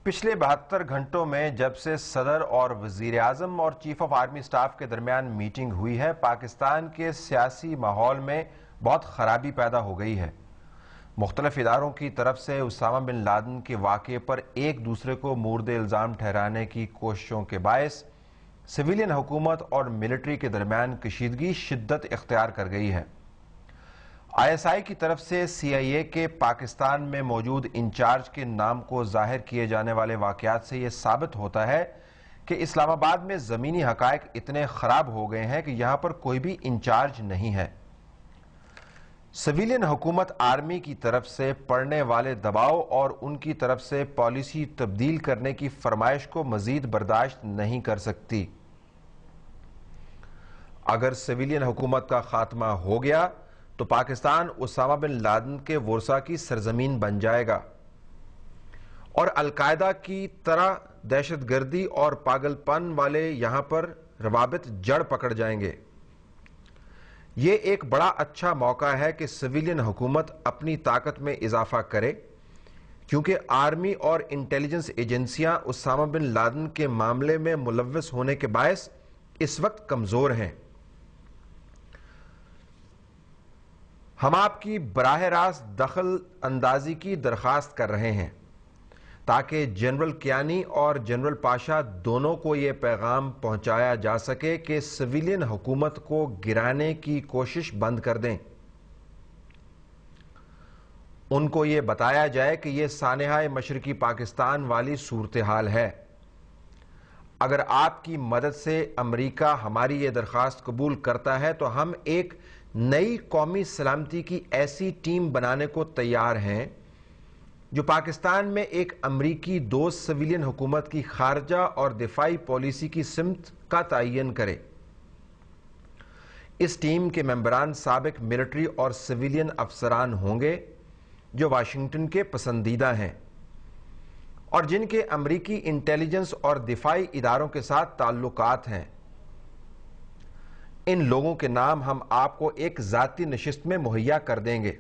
پچھلے 72 گھنٹوں میں جب سے صدر اور وزیر اعظم اور چیف آف آرمی سٹاف کے درمیان میٹنگ ہوئی ہے، پاکستان کے سیاسی ماحول میں بہت خرابی پیدا ہو گئی ہے۔ مختلف اداروں کی طرف سے اسامہ بن لادن کے واقعے پر ایک دوسرے کو مورد الزام ٹھہرانے کی کوششوں کے باعث سویلین حکومت اور ملٹری کے درمیان کشیدگی شدت اختیار کر گئی ہے۔ آئی ایس آئی کی طرف سے سی آئی اے کے پاکستان میں موجود انچارج کے نام کو ظاہر کیے جانے والے واقعات سے یہ ثابت ہوتا ہے کہ اسلام آباد میں زمینی حقائق اتنے خراب ہو گئے ہیں کہ یہاں پر کوئی بھی انچارج نہیں ہے۔ سویلین حکومت آرمی کی طرف سے پڑنے والے دباؤ اور ان کی طرف سے پالیسی تبدیل کرنے کی فرمائش کو مزید برداشت نہیں کر سکتی۔ اگر سویلین حکومت کا خاتمہ ہو گیا تو پاکستان اسامہ بن لادن کے ورثہ کی سرزمین بن جائے گا اور القاعدہ کی طرح دہشت گردی اور پاگل پن والے یہاں پر روابط جڑ پکڑ جائیں گے۔ یہ ایک بڑا اچھا موقع ہے کہ سویلین حکومت اپنی طاقت میں اضافہ کرے، کیونکہ آرمی اور انٹیلیجنس ایجنسیاں اسامہ بن لادن کے معاملے میں ملوث ہونے کے باعث اس وقت کمزور ہیں۔ ہم آپ کی براہ راست دخل اندازی کی درخواست کر رہے ہیں تاکہ جنرل کیانی اور جنرل پاشا دونوں کو یہ پیغام پہنچایا جا سکے کہ سویلین حکومت کو گرانے کی کوشش بند کر دیں۔ ان کو یہ بتایا جائے کہ یہ سانحہ مشرقی پاکستان والی صورتحال ہے۔ اگر آپ کی مدد سے امریکہ ہماری یہ درخواست قبول کرتا ہے تو ہم ایک نئی قومی سلامتی کی ایسی ٹیم بنانے کو تیار ہیں جو پاکستان میں ایک امریکی دوست سویلین حکومت کی خارجہ اور دفاعی پالیسی کی سمت کا تعین کرے۔ اس ٹیم کے ممبران سابق ملٹری اور سویلین افسران ہوں گے جو واشنگٹن کے پسندیدہ ہیں اور جن کے امریکی انٹیلیجنس اور دفاعی اداروں کے ساتھ تعلقات ہیں۔ ان لوگوں کے نام ہم آپ کو ایک ذاتی نشست میں مہیا کر دیں گے۔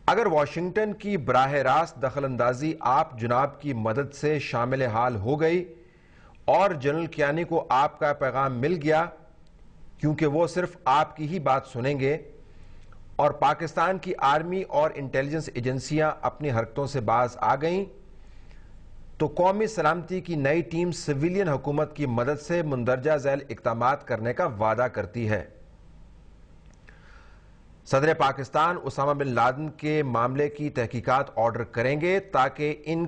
اگر واشنگٹن کی براہ راست دخل اندازی آپ جناب کی مدد سے شامل حال ہو گئی اور جنرل کیانی کو آپ کا پیغام مل گیا، کیونکہ وہ صرف آپ کی ہی بات سنیں گے اور پاکستان کی آرمی اور انٹیلیجنس ایجنسیاں اپنی حرکتوں سے باز آ گئیں، تو قومی سلامتی کی نئی ٹیم سویلین حکومت کی مدد سے مندرجہ ذیل اقدامات کرنے کا وعدہ کرتی ہے۔ صدر پاکستان اسامہ بن لادن کے معاملے کی تحقیقات آرڈر کریں گے تاکہ ان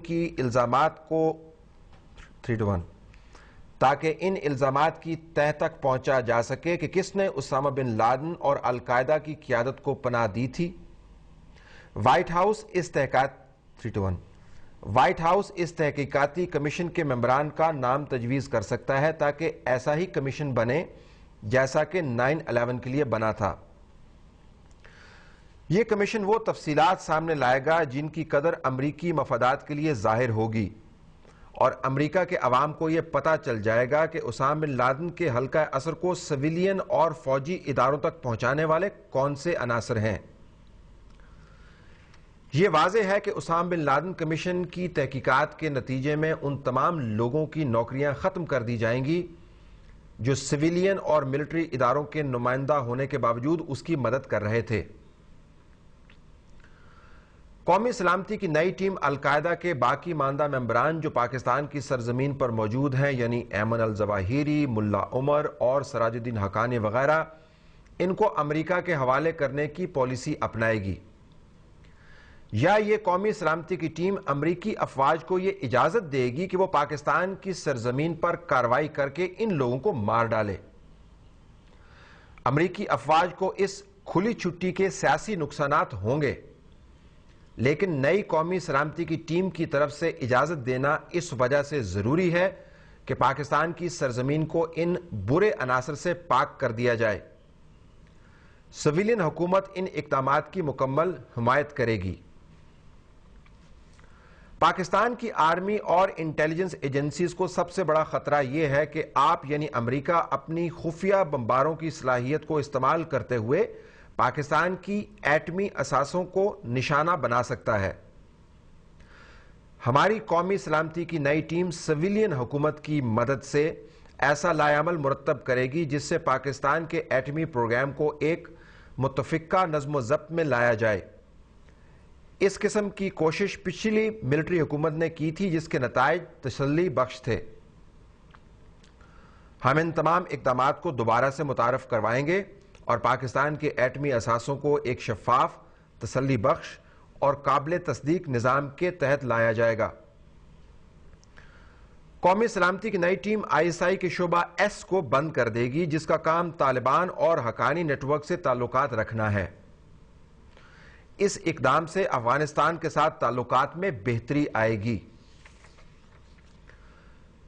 الزامات کی تہہ تک پہنچا جا سکے کہ کس نے اسامہ بن لادن اور القاعدہ کی قیادت کو پناہ دی تھی۔ وائٹ ہاؤس اس تحقیقاتی کمیشن کے ممبران کا نام تجویز کر سکتا ہے تاکہ ایسا ہی کمیشن بنے جیسا کہ 9/11 کے لیے بنا تھا۔ یہ کمیشن وہ تفصیلات سامنے لائے گا جن کی قدر امریکی مفادات کے لیے ظاہر ہوگی اور امریکہ کے عوام کو یہ پتہ چل جائے گا کہ اسامہ بن لادن کے حلقہ اثر کو سویلین اور فوجی اداروں تک پہنچانے والے کون سے عناصر ہیں۔ یہ واضح ہے کہ اسامہ بن لادن کمیشن کی تحقیقات کے نتیجے میں ان تمام لوگوں کی نوکریاں ختم کر دی جائیں گی جو سویلین اور ملٹری اداروں کے نمائندہ ہونے کے باوجود اس کی مدد کر رہے تھے۔ قومی سلامتی کی نئی ٹیم القاعدہ کے باقی ماندہ ممبران جو پاکستان کی سرزمین پر موجود ہیں، یعنی ایمن الظواہری، ملا عمر اور سراج الدین حقانی وغیرہ، ان کو امریکہ کے حوالے کرنے کی پالیسی اپنائے گی، یا یہ قومی سلامتی کی ٹیم امریکی افواج کو یہ اجازت دے گی کہ وہ پاکستان کی سرزمین پر کارروائی کر کے ان لوگوں کو مار ڈالے۔ امریکی افواج کو اس کھلی چھٹی کے سیاسی نقصانات ہوں گے، لیکن نئی قومی سلامتی کی ٹیم کی طرف سے اجازت دینا اس وجہ سے ضروری ہے کہ پاکستان کی سرزمین کو ان برے عناصر سے پاک کر دیا جائے۔ سویلین حکومت ان اقدامات کی مکمل حمایت کرے گی۔ پاکستان کی آرمی اور انٹیلیجنس ایجنسیز کو سب سے بڑا خطرہ یہ ہے کہ آپ یعنی امریکہ اپنی خفیہ بمباروں کی صلاحیت کو استعمال کرتے ہوئے پاکستان کی ایٹمی اثاثوں کو نشانہ بنا سکتا ہے۔ ہماری قومی سلامتی کی نئی ٹیم سویلین حکومت کی مدد سے ایسا لائحہ عمل مرتب کرے گی جس سے پاکستان کے ایٹمی پروگرام کو ایک متفقہ نظم و ضبط میں لایا جائے۔ اس قسم کی کوشش پچھلی ملٹری حکومت نے کی تھی جس کے نتائج تسلی بخش تھے۔ ہم ان تمام اقدامات کو دوبارہ سے متعارف کروائیں گے اور پاکستان کے ایٹمی اثاثوں کو ایک شفاف، تسلی بخش اور قابل تصدیق نظام کے تحت لایا جائے گا۔ قومی سلامتی کی نئی ٹیم ISI کے شعبہ ایس کو بند کر دے گی جس کا کام طالبان اور حقانی نیٹ ورک سے تعلقات رکھنا ہے۔ اس اقدام سے افغانستان کے ساتھ تعلقات میں بہتری آئے گی۔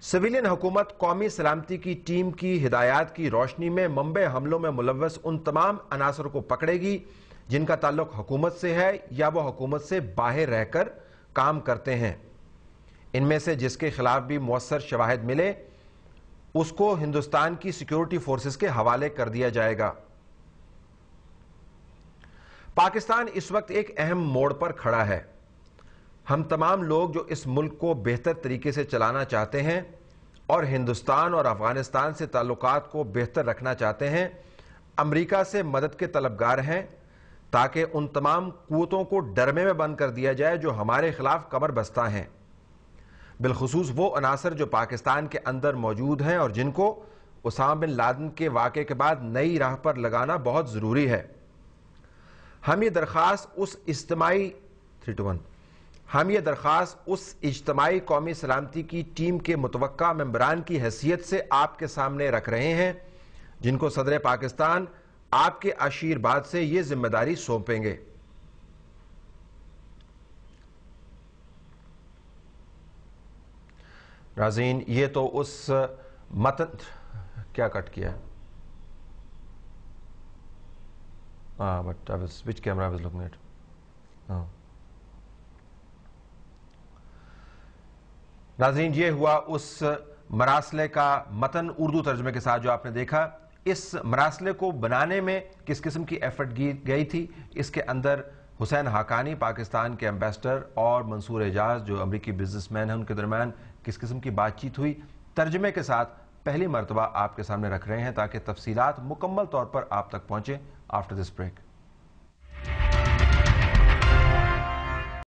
سویلین حکومت قومی سلامتی کی ٹیم کی ہدایات کی روشنی میں منبع حملوں میں ملوث ان تمام عناصر کو پکڑے گی جن کا تعلق حکومت سے ہے یا وہ حکومت سے باہر رہ کر کام کرتے ہیں۔ ان میں سے جس کے خلاف بھی مؤثر شواہد ملے اس کو ہندوستان کی سیکیورٹی فورسز کے حوالے کر دیا جائے گا۔ پاکستان اس وقت ایک اہم موڑ پر کھڑا ہے۔ ہم تمام لوگ جو اس ملک کو بہتر طریقے سے چلانا چاہتے ہیں اور ہندوستان اور افغانستان سے تعلقات کو بہتر رکھنا چاہتے ہیں، امریکہ سے مدد کے طلبگار ہیں تاکہ ان تمام قوتوں کو ڈرمے میں بند کر دیا جائے جو ہمارے خلاف کمر بستہ ہیں، بالخصوص وہ عناصر جو پاکستان کے اندر موجود ہیں اور جن کو اسامہ بن لادن کے واقعے کے بعد نئی راہ پر لگانا بہت ضروری ہے۔ ہم یہ درخواست اس اجتماعی قومی سلامتی کی ٹیم کے متوقع ممبران کی حیثیت سے آپ کے سامنے رکھ رہے ہیں جن کو صدر پاکستان آپ کے آشیرواد سے یہ ذمہ داری سونپیں گے۔ ناظرین، یہ تو اس متن کیا کٹ کیا ہے؟ but which camera I was looking at? ناظرین، یہ ہوا اس مراسلے کا متن اردو ترجمے کے ساتھ جو آپ نے دیکھا۔ اس مراسلے کو بنانے میں کس قسم کی ایفرٹ گئی تھی، اس کے اندر حسین حقانی پاکستان کے ایمبیسڈر اور منصور اعجاز جو امریکی بزنس مین ہیں ان کے درمیان کس قسم کی بات چیت ہوئی، ترجمے کے ساتھ پہلی مرتبہ آپ کے سامنے رکھ رہے ہیں تاکہ تفصیلات مکمل طور پر آپ تک پہنچے۔ After this break